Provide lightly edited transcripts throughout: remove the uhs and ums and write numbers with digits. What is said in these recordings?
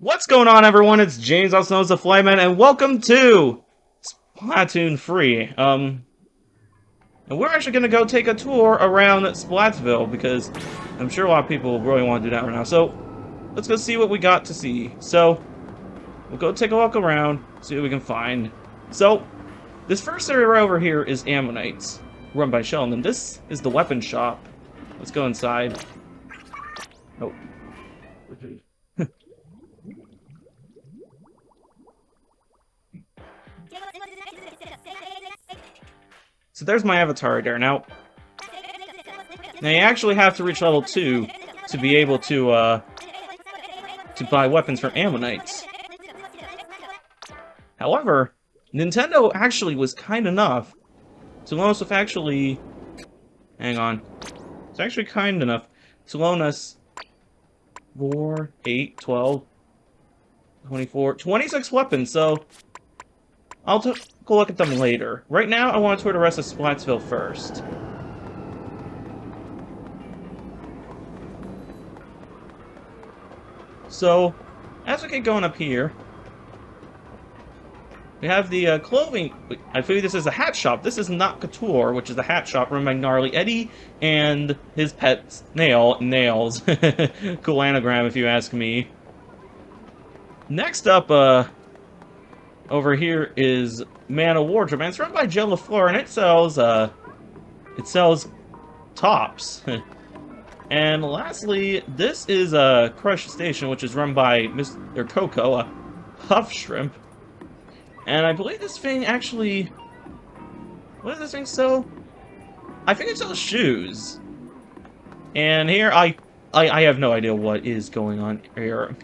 What's going on, everyone? It's James, also known as the Flyman, and welcome to Splatoon 3. And we're actually going to go take a tour around Splatsville, because I'm sure a lot of people really want to do that right now. So, let's go see what we got to see. So, we'll go take a look around, see what we can find. So, this first area right over here is Ammonites, run by Sheldon, and this is the weapon shop. Let's go inside. Oh. So there's my avatar there. Now you actually have to reach level 2 to be able to buy weapons from Ammonites. However, Nintendo actually was kind enough to loan us with actually... Hang on. It's actually kind enough to loan us 4, 8, 12, 24, 26 weapons, so I'll take a look at them later. Right now, I want to tour the rest of Splatsville first. So, as we get going up here, we have the clothing. I believe this is a hat shop. This is not Couture, which is a hat shop run by Gnarly Eddie and his pet Nails. Cool anagram, if you ask me. Next up, over here is Man of Wardrobe, and it's run by Joe LaFleur, and it sells tops. And lastly, this is Crush Station, which is run by Mr. Coco, a Puff Shrimp. And I believe this thing actually... What does this thing sell? I think it sells shoes. And here, I have no idea what is going on here.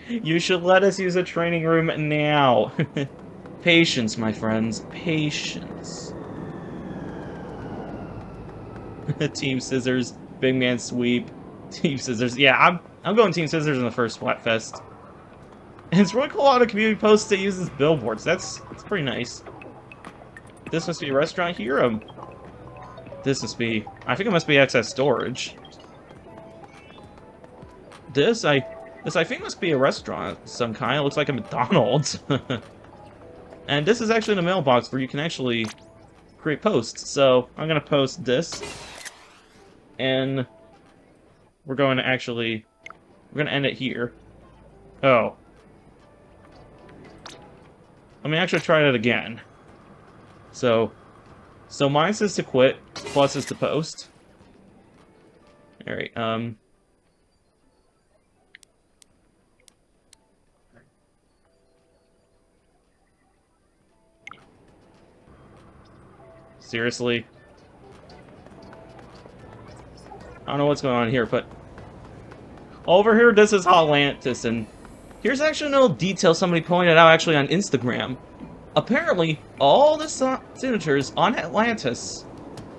You should let us use a training room now. Patience, my friends. Patience. Team Scissors. Big Man Sweep. Team Scissors. Yeah, I'm going Team Scissors in the first Splatfest. And it's really cool, a lot of community posts that uses billboards. That's pretty nice. This must be a restaurant here. This must be... I think it must be excess storage. This I think must be a restaurant of some kind. It looks like a McDonald's. And this is actually in a mailbox where you can actually create posts. So I'm going to post this. And we're going to end it here. Oh. Let me actually try that again. So minus is to quit, plus is to post. Alright, seriously? I don't know what's going on here, but... Over here, this is Atlantis, and... Here's actually a little detail somebody pointed out actually on Instagram. Apparently, all the signatures on Atlantis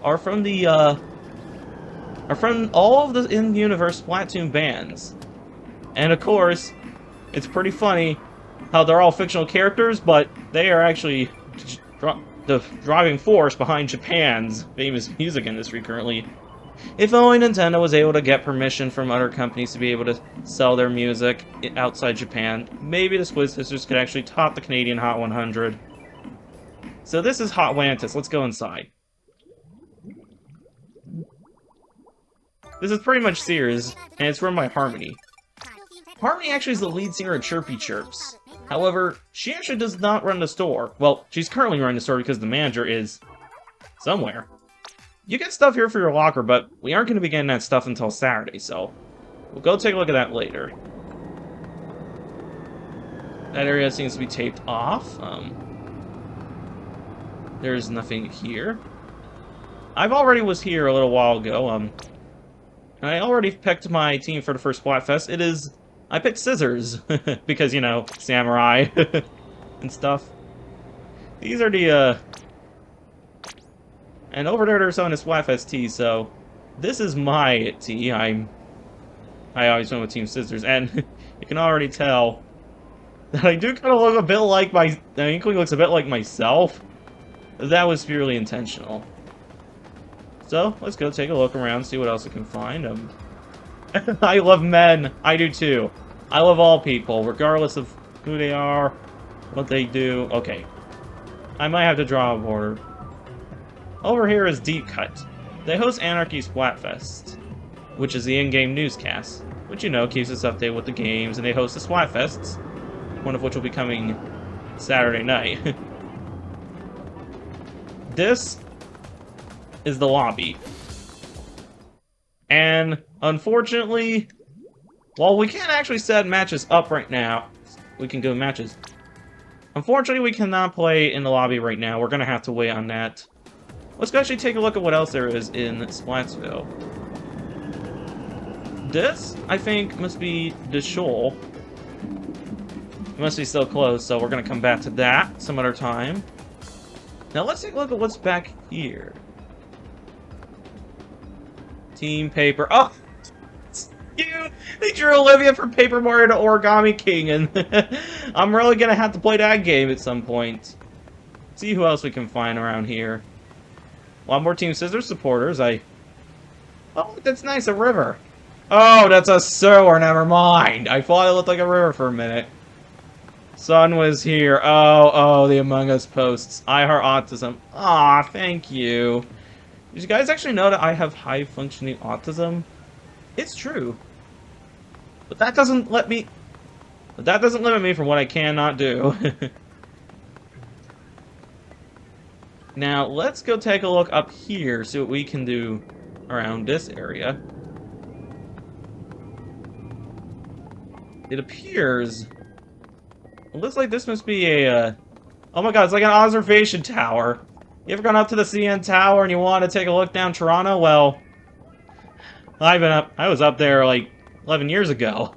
are from the, are from all of the in-universe Splatoon bands. And of course, it's pretty funny how they're all fictional characters, but they are actually the driving force behind Japan's famous music industry currently. If only Nintendo was able to get permission from other companies to be able to sell their music outside Japan, maybe the Squid Sisters could actually top the Canadian Hot 100. So this is Hot Atlantis. Let's go inside. This is pretty much Sears, and it's run by Harmony. Harmony actually is the lead singer of Chirpy Chirps. However, she actually does not run the store. Well, she's currently running the store because the manager is somewhere. You get stuff here for your locker, but we aren't going to be getting that stuff until Saturday, so we'll go take a look at that later. That area seems to be taped off. There's nothing here. I've already was here a little while ago. I already picked my team for the first Splatfest. I picked Scissors, because, you know, samurai and stuff. These are the, and over there, they're selling a Splatfest tee, so this is my tee. I always went with Team Scissors, and you can already tell that I do kind of look a bit like the Inkling looks a bit like myself. That was purely intentional. So, let's go take a look around, see what else we can find. I love men. I do too. I love all people, regardless of who they are, what they do. Okay. I might have to draw a border. Over here is Deep Cut. They host Anarchy Splatfest, which is the in-game newscast, which, you know, keeps us updated with the games, and they host the Splatfests, one of which will be coming Saturday night. This is the lobby. And, unfortunately, while we can't actually set matches up right now, we can go matches. Unfortunately, we cannot play in the lobby right now. We're going to have to wait on that. Let's actually take a look at what else there is in Splatsville. This, I think, must be the shoal. It must be still closed, so we're going to come back to that some other time. Now let's take a look at what's back here. Team Paper. Oh! They drew Olivia from Paper Mario to Origami King, and I'm really going to have to play that game at some point. See who else we can find around here. A lot more Team Scissors supporters. Oh, that's nice, a river. Oh, that's a sewer, never mind. I thought it looked like a river for a minute. Sun was here. Oh, the Among Us posts. I heart autism. Aw, thank you. Did you guys actually know that I have high-functioning autism? It's true. But that doesn't limit me from what I cannot do. Now, let's go take a look up here, see what we can do around this area. It appears... It looks like this must be a, oh my god, it's like an observation tower. You ever gone up to the CN Tower and you want to take a look down Toronto? Well, I was up there like 11 years ago.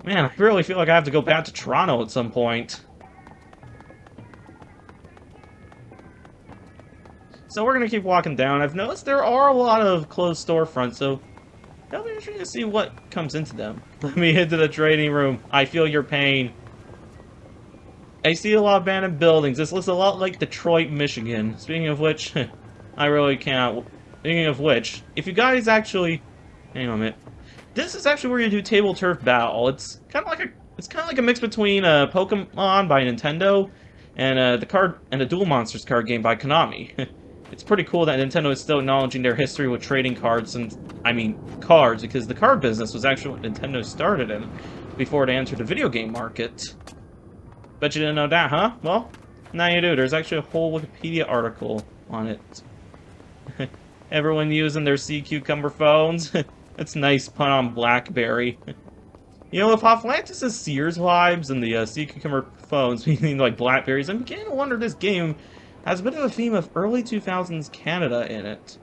Man, I really feel like I have to go back to Toronto at some point. So we're gonna keep walking down. I've noticed there are a lot of closed storefronts, so it'll be interesting to see what comes into them. Let me into the trading room. I feel your pain. I see a lot of abandoned buildings. This looks a lot like Detroit, Michigan. Speaking of which, I really can't. Speaking of which, if you guys actually, hang on a minute. This is actually where you do table turf battle. It's kind of like a mix between Pokemon by Nintendo and the Duel Monsters card game by Konami. It's pretty cool that Nintendo is still acknowledging their history with trading cards, cards, because the card business was actually what Nintendo started in before they entered the video game market. Bet you didn't know that, huh? Well, now you do. There's actually a whole Wikipedia article on it. Everyone using their sea cucumber phones. That's nice pun on BlackBerry. You know, if Atlantis is Sears vibes and the sea cucumber phones meaning like Blackberries, I'm beginning to wonder if this game has a bit of a theme of early 2000s Canada in it.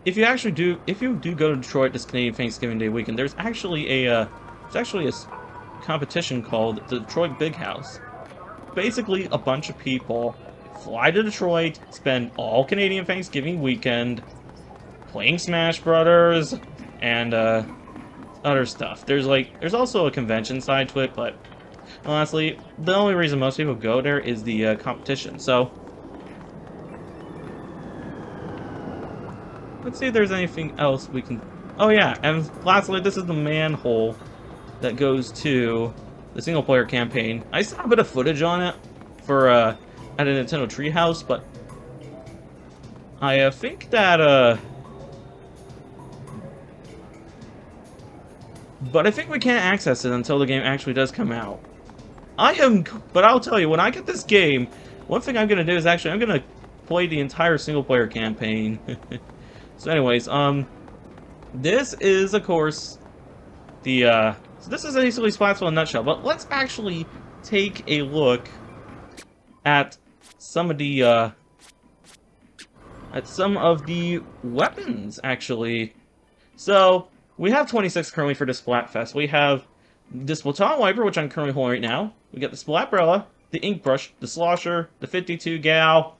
If you do go to Detroit this Canadian Thanksgiving Day weekend, there's actually a competition called the Detroit Big House. Basically, a bunch of people fly to Detroit, spend all Canadian Thanksgiving weekend playing Smash Brothers and other stuff. There's also a convention side to it, but honestly, the only reason most people go there is the competition. So let's see if there's anything else we can... Oh yeah, and lastly, this is the manhole that goes to the single-player campaign. I saw a bit of footage on it for at a Nintendo Treehouse, but I think that but I think we can't access it until the game actually does come out. But I'll tell you, when I get this game, one thing I'm gonna do is I'm gonna play the entire single-player campaign. So anyways, this is, of course, so this is basically Splatsville in a nutshell, but let's actually take a look at some of the weapons, actually. So, we have 26 currently for the Splatfest. We have the Splatoon Wiper, which I'm currently holding right now. We got the Splatbrella, the Ink Brush, the Slosher, the 52 Gal.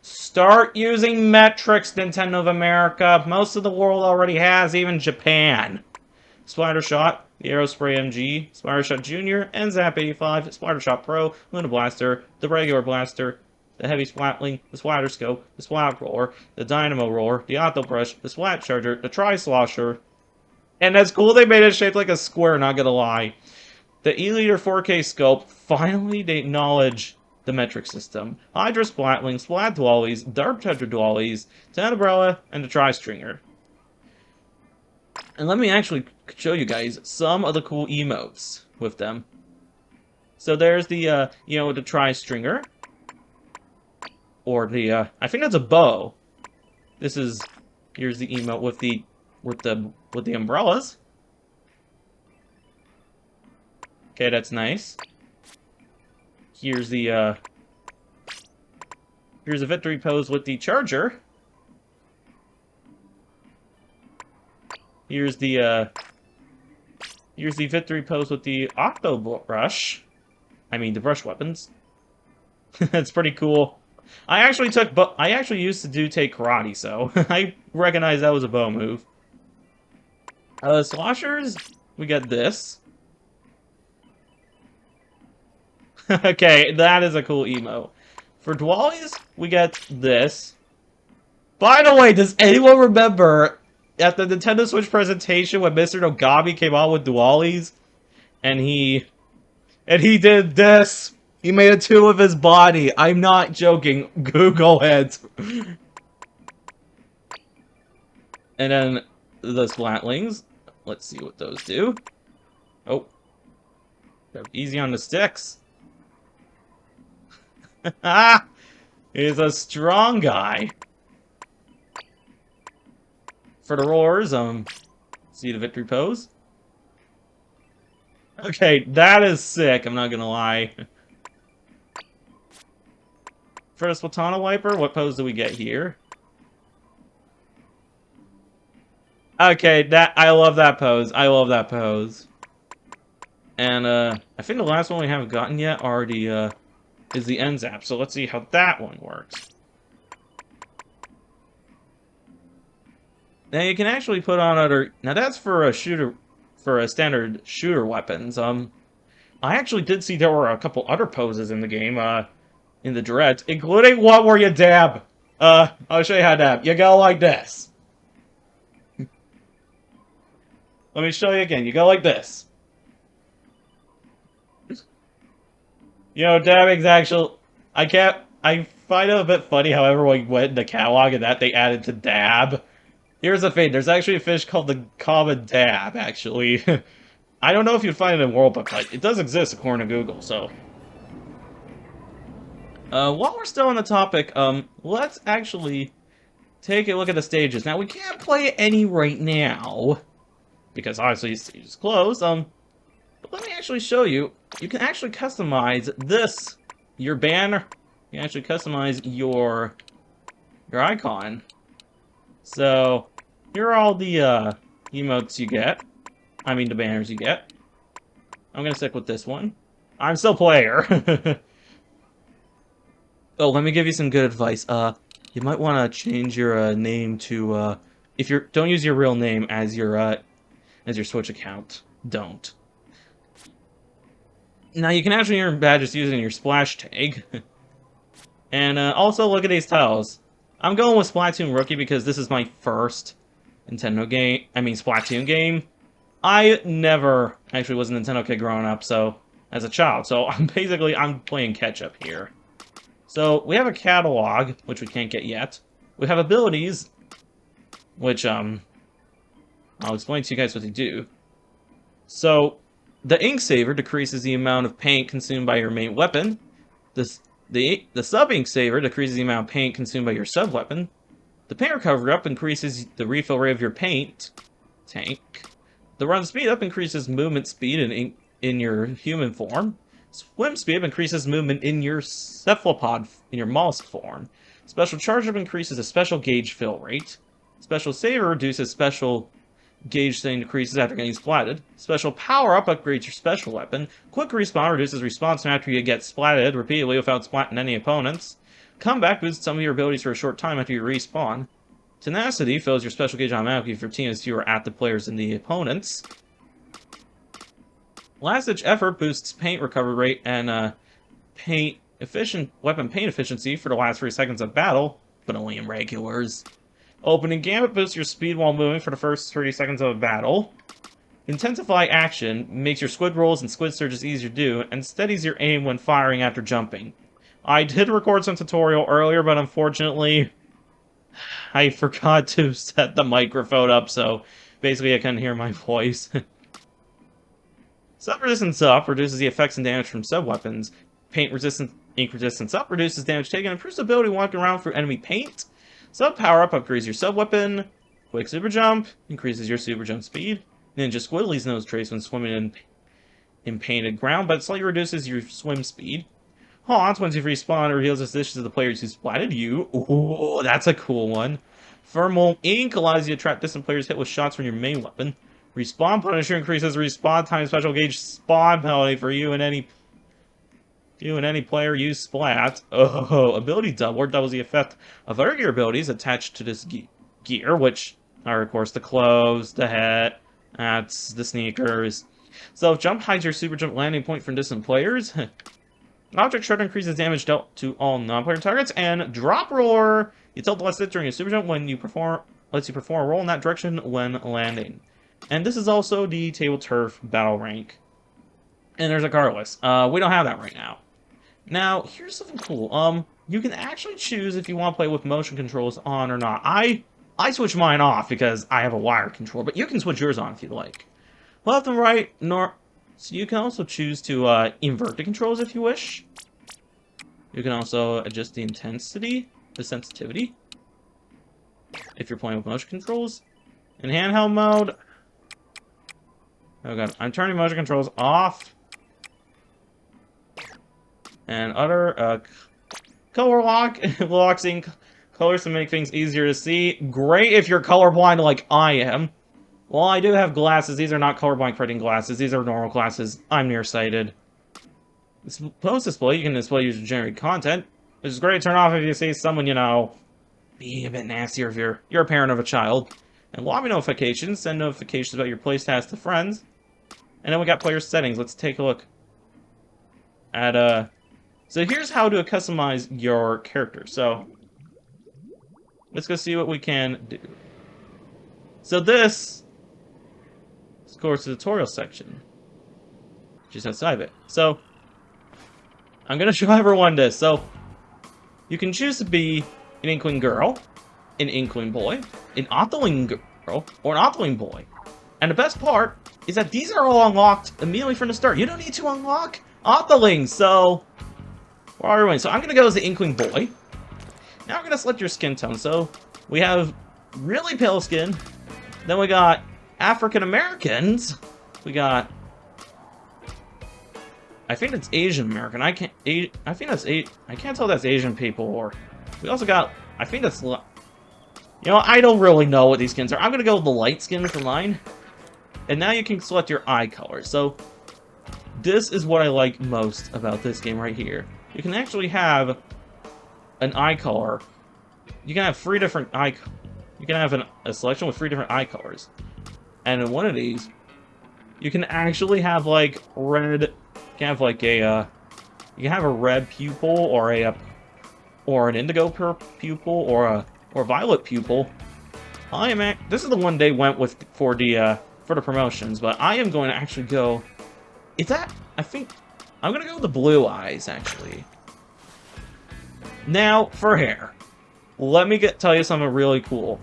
Start using metrics, Nintendo of America. Most of the world already has, even Japan. Splatter Shot, the Aerospray MG, Splatter Shot Jr., and Zap 85, Splatter Shot Pro, Luna Blaster, the regular blaster, the heavy splatling, the splatter scope, the splat roller, the dynamo roller, the auto brush, the splat charger, the tri-slosher. And that's cool they made it shaped like a square, not gonna lie. The E-liter 4K scope, finally they acknowledge the metric system. Hydra Splatling, Splat Dwallies, Dark Tetra Dwallies, Umbrella, and the Tri-Stringer. And let me actually show you guys some of the cool emotes with them. So there's the, the Tri-Stringer. Or the, I think that's a bow. Here's the emote with the umbrellas. Okay, that's nice. Here's the, here's a victory pose with the charger. Here's the victory pose with the octo brush. I mean, the brush weapons. That's pretty cool. I actually used to take karate, so I recognize that was a bow move. Sloshers, we got this. Okay, that is a cool emo. For Dwallies, we get this. By the way, does anyone remember at the Nintendo Switch presentation when Mr. Nogami came out with Dwallies? And he did this. He made a tool of his body. I'm not joking. Google it. And then the Splatlings. Let's see what those do. Oh. Easy on the sticks. Ah! He's a strong guy. For the roars, see the victory pose. Okay, that is sick, I'm not gonna lie. For the Splatana Wiper, what pose do we get here? Okay, I love that pose. I love that pose. And, I think the last one we haven't gotten yet is the end zap, so let's see how that one works. Now you can actually put on now that's for a standard shooter weapons. I actually did see there were a couple other poses in the game, in the direct, including one where you dab. I'll show you how to dab. You go like this. Let me show you again. You go like this. You know, dabbing's actual. I find it a bit funny how everyone went in the catalog and that they added to dab. Here's the thing. There's actually a fish called the common dab, actually. I don't know if you'd find it in Worldbook, but it does exist according to Google, so. While we're still on the topic, let's actually take a look at the stages. Now, we can't play any right now, because obviously the stage is closed, but let me actually show you. You can actually customize your banner. You can actually customize your icon. So, here are all the, emotes you get. I mean, the banners you get. I'm gonna stick with this one. I'm still player. Oh, let me give you some good advice. You might want to change your, name to, don't use your real name as your Switch account. Don't. Now, you can actually earn badges using your splash tag. And, also, look at these tiles. I'm going with Splatoon Rookie because this is my first Splatoon game. I never actually was a Nintendo kid growing up, as a child, so I'm playing catch-up here. So, we have a catalog, which we can't get yet. We have abilities, which, I'll explain to you guys what they do. So, the Ink Saver decreases the amount of paint consumed by your main weapon. The Sub-Ink Saver decreases the amount of paint consumed by your sub-weapon. The Paint Recovery Up increases the refill rate of your paint tank. The Run Speed Up increases movement speed in your human form. Swim Speed Up increases movement in your cephalopod, in your mollusk form. Special Charge Up increases the special gauge fill rate. Special Saver reduces special gauge thing decreases after getting splatted. Special Power Up upgrades your special weapon. Quick Respawn reduces response time after you get splatted repeatedly without splatting any opponents. Comeback boosts some of your abilities for a short time after you respawn. Tenacity fills your special gauge automatically if your team has fewer active players than the opponents. Last Ditch Effort boosts paint recovery rate and paint efficient weapon paint efficiency for the last 3 seconds of battle, but only in regulars. Opening Gambit boosts your speed while moving for the first 30 seconds of a battle. Intensify action makes your squid rolls and squid surges easier to do, and steadies your aim when firing after jumping. I did record some tutorial earlier, but unfortunately, I forgot to set the microphone up, so basically I couldn't hear my voice. Sub resistance up reduces the effects and damage from sub-weapons. Paint resistance, ink resistance up reduces damage taken, improves the ability walking around through enemy paint. Sub power-up upgrades your sub-weapon. Quick super jump increases your super jump speed. Ninja Squid leaves no trace when swimming in painted ground, but slightly reduces your swim speed. Haunts, once you respawn, it reveals suspicious of the players who splatted you. Ooh, that's a cool one. Thermal Ink allows you to trap distant players hit with shots from your main weapon. Respawn Punisher increases respawn time special gauge spawn penalty for you and any player use Splat. Oh, ability double doubles the effect of other gear abilities attached to this gear, which are of course the clothes, the hat, that's the sneakers. So if jump hides your super jump landing point from distant players. Object Shredder increases damage dealt to all non-player targets, and Drop Roar. You tilt the left stick during a super jump when you lets you perform a roll in that direction when landing. And this is also the Table Turf Battle Rank. And there's a card list. We don't have that right now. Now, here's something cool. You can actually choose if you want to play with motion controls on or not. I switch mine off because I have a wired controller, but you can switch yours on if you'd like. Left and right, so you can also choose to invert the controls if you wish. You can also adjust the intensity, the sensitivity, if you're playing with motion controls. In handheld mode, oh god, I'm turning motion controls off. And other color lock, locks in colors to make things easier to see. Great if you're colorblind like I am. Well, I do have glasses. These are not colorblind correcting glasses. These are normal glasses. I'm nearsighted. Post display, you can display user-generated content, which is great to turn off if you see someone, you know, being a bit nastier if you're a parent of a child. And lobby notifications, send notifications about your playstats to friends. And then we got player settings. Let's take a look at, so here's how to customize your character. So, let's go see what we can do. So this of course, the tutorial section. Just outside of it. So, I'm going to show everyone this. So, you can choose to be an Inkling girl, an Inkling boy, an Otheling girl, or an Otheling boy. And the best part is that these are all unlocked immediately from the start. You don't need to unlock Othelings, so... Where are we going? So I'm going to go as the Inkling boy. Now I'm going to select your skin tone. So, we have really pale skin. Then we got African Americans. We got... I think it's Asian American. I think that's I can't tell if that's Asian people or... We also got... I think that's... You know, I don't really know what these skins are. I'm going to go with the light skin for mine. And now you can select your eye color. So, this is what I like most about this game right here. You can actually have an eye color. You can have 3 different eye... You can have a selection with 3 different eye colors. And in one of these, you can actually have, like, red... You can have, like, a... You can have a red pupil or a... Or an indigo pupil or a violet pupil. This is the one they went with for the promotions, but I am going to actually go... I think... I'm going to go with the blue eyes, actually. Now, for hair. Let me tell you something really cool.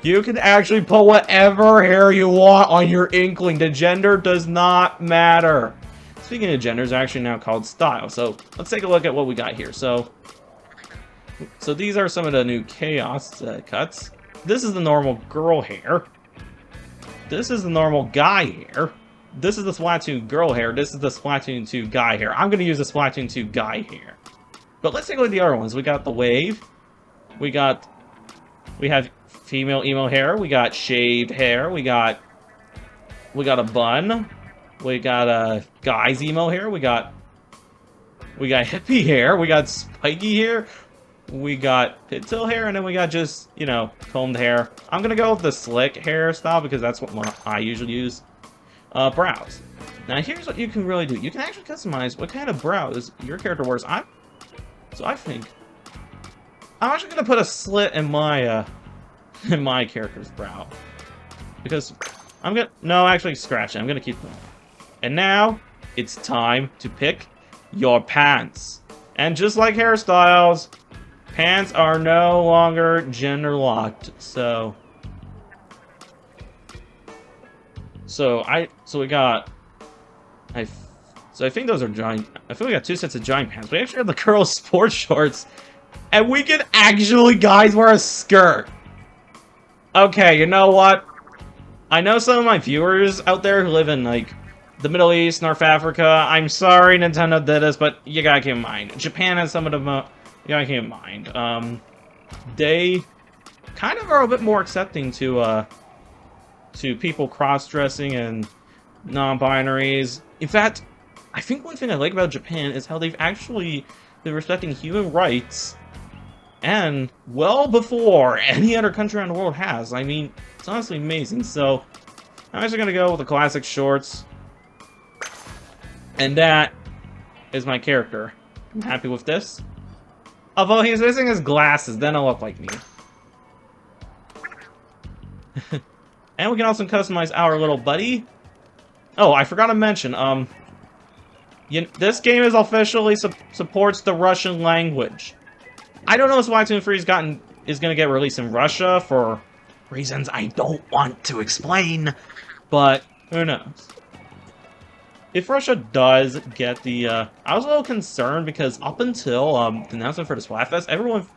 You can actually put whatever hair you want on your Inkling. The gender does not matter. Speaking of genders, they're actually now called style. So, let's take a look at what we got here. So these are some of the new Chaos cuts. This is the normal girl hair. This is the normal guy hair. This is the Splatoon girl hair. This is the Splatoon 2 guy hair. I'm going to use the Splatoon 2 guy hair. But let's take a look at the other ones. We got the wave. We have female emo hair. We got shaved hair. We got a bun. We got a guy's emo hair. We got hippie hair. We got spiky hair. We got pigtail hair, and then we got just, you know, combed hair. I'm gonna go with the slick hairstyle because that's what I usually use. Brows. Now here's what you can really do. You can actually customize what kind of brows your character wears. So I think I'm actually gonna put a slit in my character's brow. Because no, actually scratch it. I'm gonna keep them. And now, it's time to pick your pants. And just like hairstyles, pants are no longer gender locked. So I think those are giant. I think we got 2 sets of giant pants. We actually have the girls' sports shorts. And we can actually, guys, wear a skirt. Okay, you know what? I know some of my viewers out there who live in, like, the Middle East, North Africa. I'm sorry Nintendo did this, but you gotta keep in mind. Japan has some of them, you gotta keep in mind. They kind of are a bit more accepting to people cross-dressing and non-binaries. In fact, I think one thing I like about Japan is how they've actually been respecting human rights, and well before any other country around the world has. I mean, it's honestly amazing. So, I'm actually gonna go with the classic shorts. And that is my character. I'm happy with this. Although he's missing his glasses, then he'll look like me. And we can also customize our little buddy. Oh, I forgot to mention, this game is officially supports the Russian language. I don't know if Splatoon 3 is going to get released in Russia for reasons I don't want to explain, but who knows. If Russia does get the, I was a little concerned because up until the announcement for the Splatfest,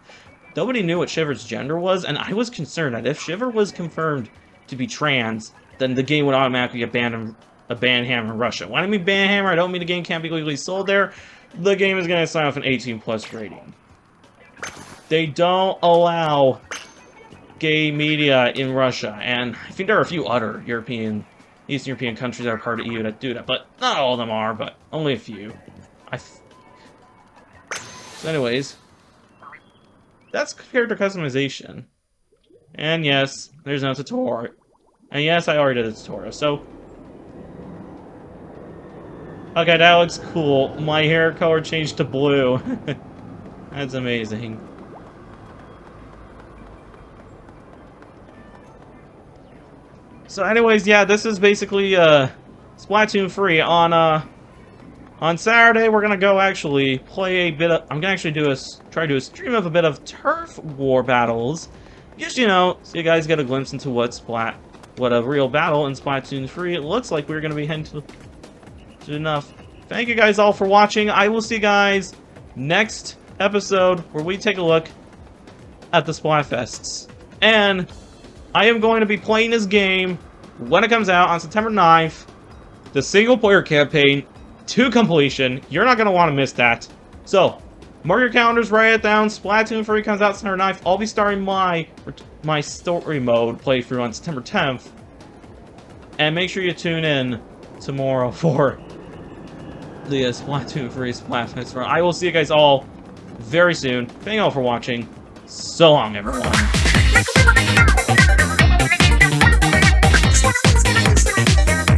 nobody knew what Shiver's gender was, and I was concerned that if Shiver was confirmed to be trans, then the game would automatically get banned in Russia. When I mean ban hammer, I don't mean the game can't be legally sold there. The game is going to sign off an 18+ rating. They don't allow gay media in Russia, and I think there are a few other Eastern European countries that are part of the EU that do that, but not all of them are, but only a few. So anyways, that's character customization. And yes, there's no tutorial. And yes, I already did a tutorial, so... Okay, that looks cool. My hair color changed to blue. That's amazing. So anyways, yeah, this is basically Splatoon 3. On Saturday, we're gonna go actually play a bit of... I'm gonna actually try to do a stream of a bit of turf war battles. Just, you know, so you guys get a glimpse into what a real battle in Splatoon 3 it looks like. We're gonna be heading to enough. Thank you guys all for watching. I will see you guys next episode where we take a look at the Splatfests. And I am going to be playing this game when it comes out on September 9th. The single-player campaign to completion. You're not going to want to miss that. So, mark your calendars, write it down. Splatoon 3 comes out September 9th. I'll be starting my story mode playthrough on September 10th. And make sure you tune in tomorrow for the Splatoon 3 Splatfest. I will see you guys all very soon. Thank you all for watching. So long, everyone. Let's go.